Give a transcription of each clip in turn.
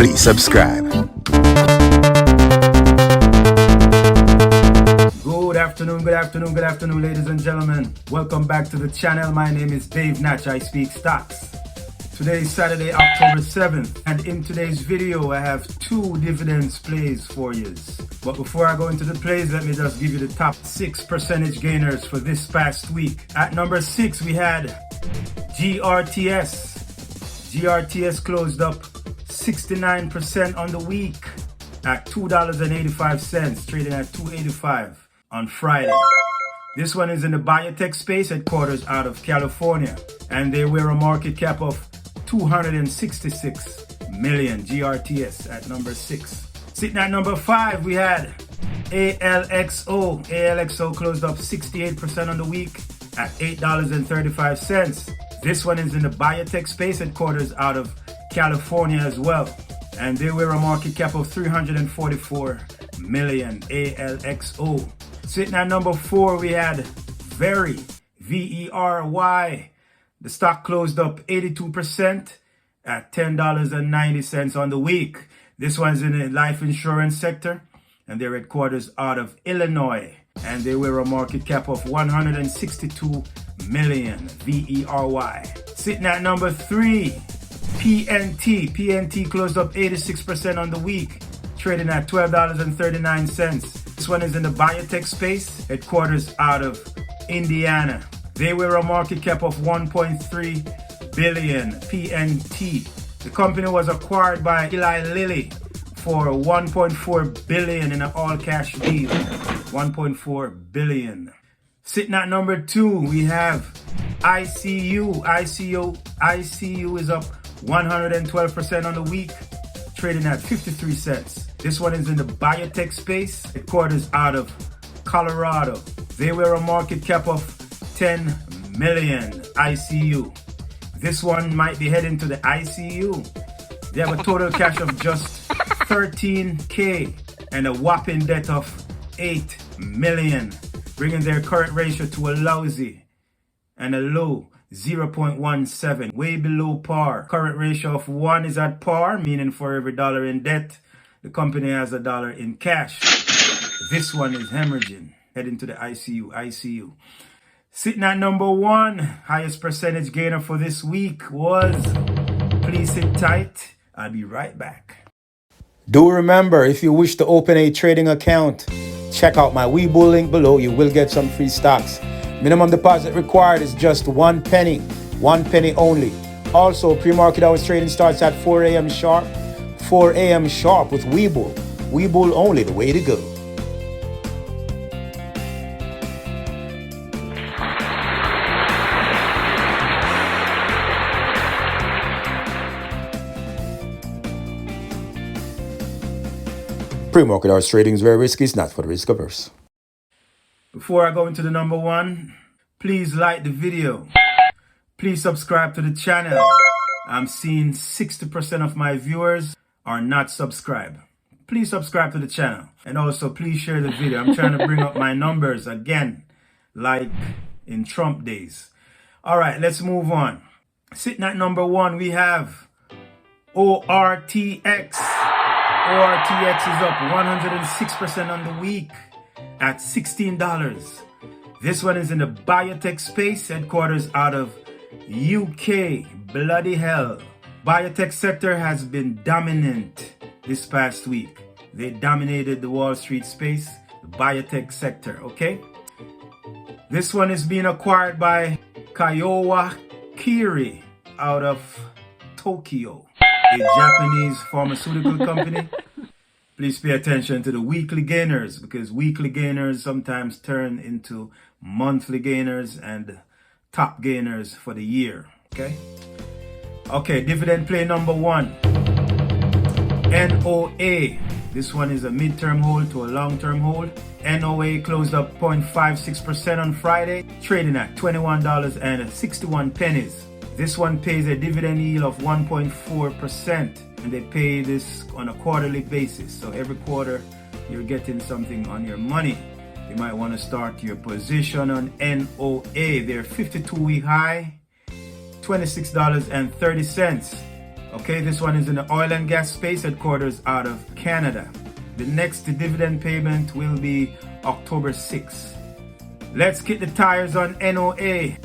please subscribe. Good afternoon, ladies and gentlemen. Welcome back to the channel. My name is Dave Natch. I speak stocks. Today is Saturday, October 7th, and in today's video, I have two dividends plays for you. But before I go into the plays, let me just give you the top 6 percentage gainers for this past week. At number 6, we had GRTS. GRTS closed up 69% on the week at $2.85, trading at $2.85 on Friday. This one is in the biotech space, headquarters out of California, and they were a market cap of 266 million. GRTS at number 6. Sitting at number 5, we had ALXO. ALXO closed up 68% on the week at $8.35. This one is in the biotech space, headquarters out of California as well, and they were a market cap of 344 million. ALXO. Sitting at number 4, we had Very, VERY. The stock closed up 82% at $10.90 on the week. This one's in the life insurance sector, and their headquarters out of Illinois, and they were a market cap of 162 million. VERY. Sitting at number 3, PNT. PNT closed up 86% on the week, trading at $12.39. This one is in the biotech space, headquarters out of Indiana. They were a market cap of 1.3 billion. PNT. The company was acquired by Eli Lilly for 1.4 billion in an all-cash deal. 1.4 billion. Sitting at number 2, we have ICU. ICU is up 112% on the week, trading at 53 cents. This one is in the biotech space, headquarters out of Colorado. They were a market cap of 10 million. ICU. This one might be heading to the ICU. They have a total cash of just 13K and a whopping debt of 8 million, bringing their current ratio to a lousy and a low 0.17, way below par. Current ratio of 1 is at par, meaning for every dollar in debt, the company has a dollar in cash. This one is hemorrhaging, heading to the ICU. Sitting at number 1, highest percentage gainer for this week was, please sit tight, I'll be right back. Do remember, if you wish to open a trading account, check out my Webull link below. You will get some free stocks. Minimum deposit required is just 1 penny. 1 penny only. Also, pre-market hours trading starts at 4 a.m. sharp. 4 a.m. sharp with Webull. Webull only, the way to go. Pre-market hours trading is very risky. It's not for the risk averse. Before I go into the number 1, please like the video. Please subscribe to the channel. I'm seeing 60% of my viewers are not subscribed. Please subscribe to the channel. And also, please share the video. I'm trying to bring up my numbers again, like in Trump days. All right, let's move on. Sitting at number 1, we have ORTX. ORTX is up 106% on the week at $16. This one is in the biotech space, headquarters out of UK. Bloody hell. Biotech sector has been dominant this past week. They dominated the Wall Street space, the biotech sector, okay? This one is being acquired by Kyowa Kirin out of Tokyo, a Japanese pharmaceutical company. Please pay attention to the weekly gainers, because weekly gainers sometimes turn into monthly gainers and top gainers for the year. Okay, dividend play number 1. NOA. This one is a midterm hold to a long-term hold. NOA closed up 0.56% on Friday, trading at $21.61. This one pays a dividend yield of 1.4%. And they pay this on a quarterly basis. So every quarter you're getting something on your money. You might want to start your position on NOA. Their 52-week high, $26.30. Okay, this one is in the oil and gas space, headquarters out of Canada. The next dividend payment will be October 6th. Let's kick the tires on NOA.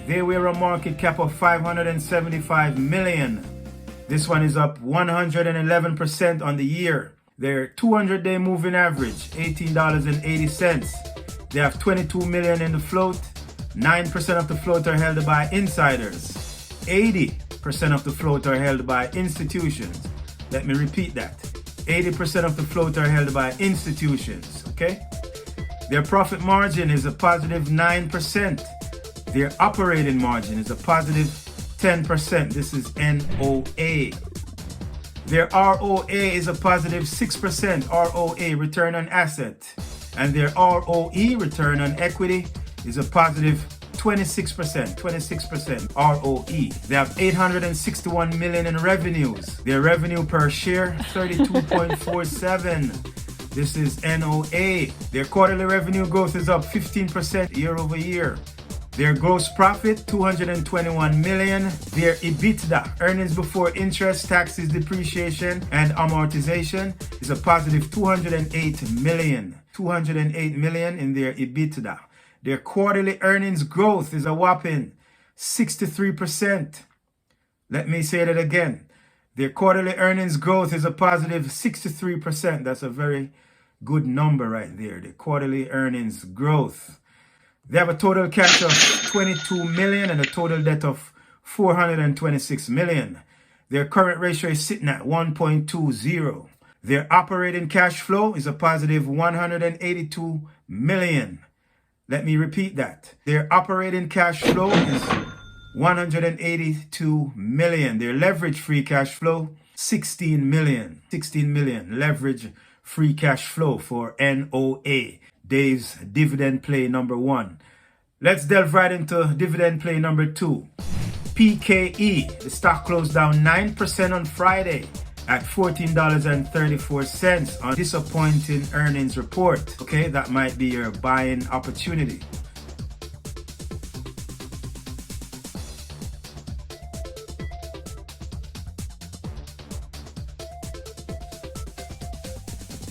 They were a market cap of 575 million. This one is up 111% on the year. Their 200-day moving average, $18.80. They have 22 million in the float. 9% of the float are held by insiders. 80% of the float are held by institutions. Let me repeat that. 80% of the float are held by institutions, okay? Their profit margin is a positive 9%. Their operating margin is a positive 10%. This is NOA. Their ROA is a positive 6% ROA, return on asset. And their ROE, return on equity, is a positive 26% ROE. They have 861 million in revenues. Their revenue per share, 32.47. This is NOA. Their quarterly revenue growth is up 15% year over year. Their gross profit, 221 million. Their EBITDA, earnings before interest, taxes, depreciation, and amortization, is a positive 208 million. 208 million in their EBITDA. Their quarterly earnings growth is a whopping 63%. Let me say that again. Their quarterly earnings growth is a positive 63%. That's a very good number right there. The quarterly earnings growth. They have a total cash of 22 million and a total debt of 426 million. Their current ratio is sitting at 1.20. Their operating cash flow is a positive 182 million. Let me repeat that. Their operating cash flow is 182 million. Their leverage free cash flow, 16 million. 16 million leverage free cash flow for NOA. Dave's dividend play number 1. Let's delve right into dividend play number 2. PKE. The stock closed down 9% on Friday at $14.34 on disappointing earnings report. Okay, that might be your buying opportunity.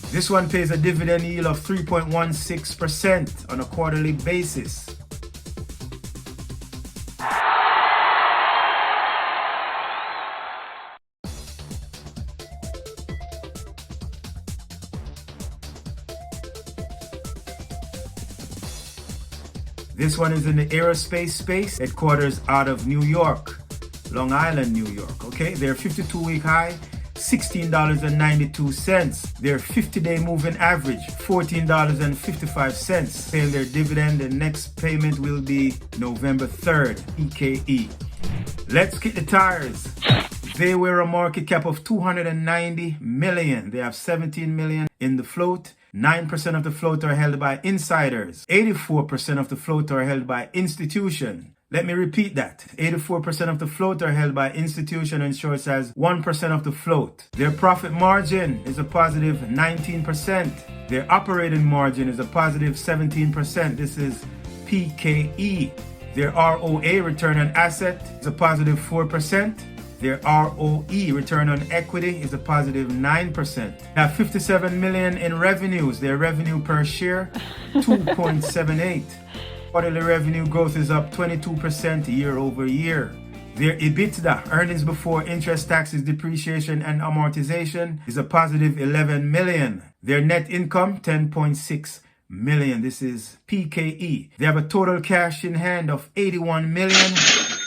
This one pays a dividend yield of 3.16% on a quarterly basis. This one is in the aerospace space, headquarters out of New York, Long Island, New York. Okay, their 52-week high, $16.92. Their 50-day moving average, $14.55. Paying their dividend. The next payment will be November 3rd, PKE. Let's kick the tires. They were a market cap of 290 million. They have 17 million in the float. 9% of the float are held by insiders. 84% of the float are held by institution. Let me repeat that. 84% of the float are held by institution and shorts has 1% of the float. Their profit margin is a positive 19%. Their operating margin is a positive 17%. This is PKE. Their ROA, return on asset, is a positive 4%. Their ROE, return on equity, is a positive 9%. They have 57 million in revenues. Their revenue per share, 2.78. Quarterly revenue growth is up 22% year over year. Their EBITDA, earnings before interest, taxes, depreciation, and amortization, is a positive 11 million. Their net income, 10.6 million. This is PKE. They have a total cash in hand of 81 million.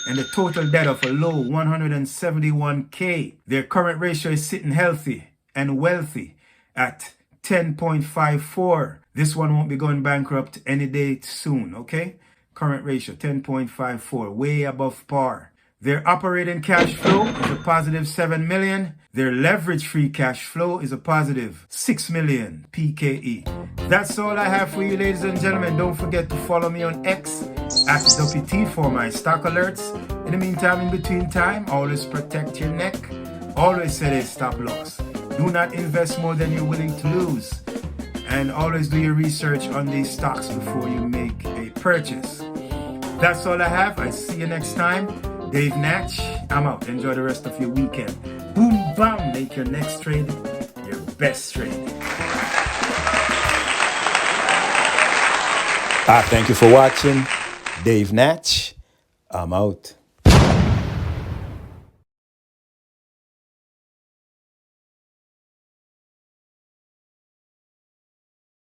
And a total debt of a low 171K. Their current ratio is sitting healthy and wealthy at 10.54. This one won't be going bankrupt any day soon, okay? Current ratio 10.54, way above par. Their operating cash flow is a positive 7 million. Their leverage free cash flow is a positive 6 million PKE. That's all I have for you, ladies and gentlemen. Don't forget to follow me on X at WT for my stock alerts. In the meantime, in between time, always protect your neck. Always set a stop loss. Do not invest more than you're willing to lose. And always do your research on these stocks before you make a purchase. That's all I have. I see you next time. Dave Natch, I'm out. Enjoy the rest of your weekend. Boom, bam. Make your next trade your best trade. Thank you for watching. Dave Natch, I'm out.